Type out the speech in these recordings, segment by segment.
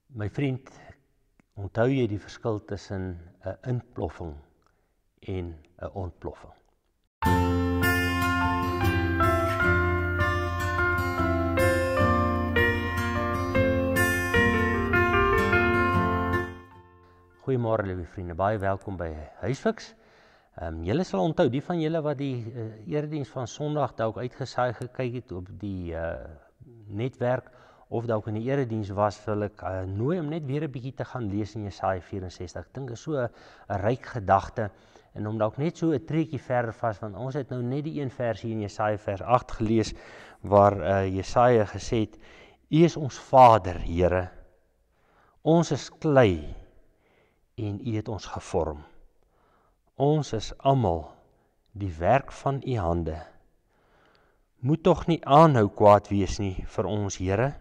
My vriend, onthou jy die verskil tussen 'n intploffing en 'n ontploffing? Goeiemôre liewe vriende, baie welkom by Huisfiks. Julle sal onthou, die van julle wat die erediens van Sondag dalk uitgesaai gekyk het op die netwerk, of dalk in die erediens was, wil ek nooi om net weer 'n bietjie te gaan lees in Jesaja 64. Ek dink dit is so 'n ryk gedagte, en om dalk net so 'n treetjie verder vas, want ons het nou net die een versie in Jesaja vers 8 gelees, waar Jesaja gesê het, U is ons Vader, Here, ons is klei, en U het ons gevorm. Ons is almal die werk van U hande. Moet tog nie aanhou kwaad wees nie vir ons, Here.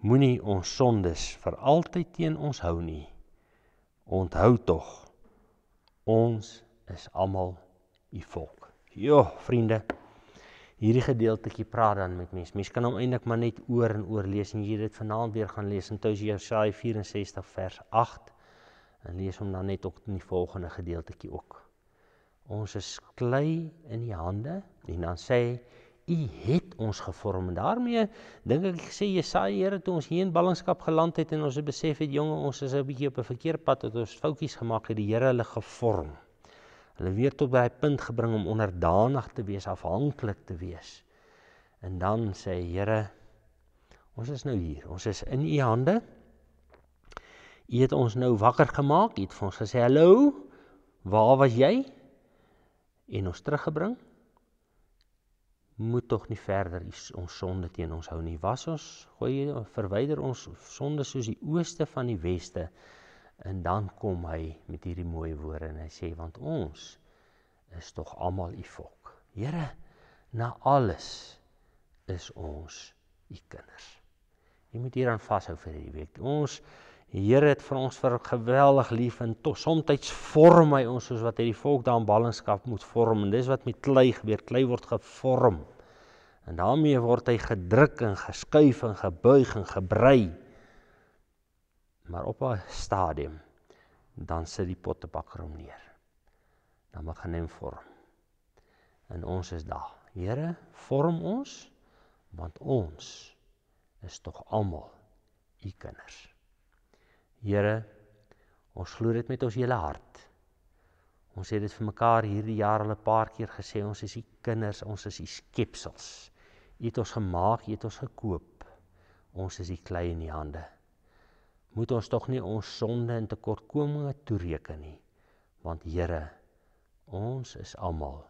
Moenie ons sondes vir altyd teen ons hou nie. Onthou tog, ons is almal U volk. Jo, vriende, hierdie gedeeltetjie praat dan met mense. Mense kan hom eintlik maar net oor en oor lees, en jy dit vanaand weer gaan lees in Jesaja 64 vers 8, en lees hom dan net ook in die volgende gedeeltetjie ook. Ons is klei in die hande, en dan sê hy, U het ons gevorm, en daarmee dink ek sê Jesaja, Here, toe ons hier in ballingskap geland het, en ons het besef het, jonge, ons is 'n bietjie op 'n verkeerde pad, het ons foutjies gemaak, het die Here hulle gevorm. Hulle weer tot by die punt gebring om onderdanig te wees, afhanklik te wees. En dan sê hy, Here, ons is nou hier, ons is in U hande. U het ons nou wakker gemaak, U het vir ons gesê, hallo, waar was jy? En ons teruggebring. Moet tog nie verder ons sonde teen ons hou nie. Was ons, verwyder ons sonde soos die ooste van die weste. En dan kom hy met hierdie mooie woorde en hy sê, want ons is tog almal U volk. Here, na alles is ons U kinders. Jy moet hier aan vashou vir hierdie week. Ons Here het vir ons geweldig lief, en somtyds vorm hy ons soos wat hy die volk daar in ballingskap moet vorm, en dis wat met klei gebeur, klei word gevorm, en daarmee word hy gedruk en geskuif en gebuig en gebrei, maar op 'n stadium, dan sit die pottebakker hom neer, dan begin hy hom vorm, en ons is daar. Here, vorm ons, want ons is tog almal U kinders. Here, ons glo dit met ons hele hart. Ons het dit vir mekaar hierdie jaar al 'n paar keer gesê, ons is U kinders, ons is U skepsels. U het ons gemaak, U het ons gekoop. Ons is die klei in U hande. Moet ons tog nie ons sonde en tekortkominge toereken nie, want Here, ons is almal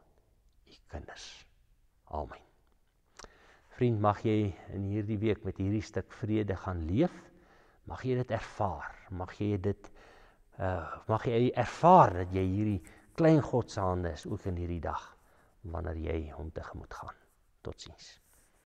U kinders. Amen. Vriend, mag jy in hierdie week met hierdie stuk vrede gaan leef. Mag jy dit ervaar, mag jy ervaar dat jy hierdie klein God se hande is, ook in hierdie dag, wanneer jy hom tegemoet gaan. Totsiens.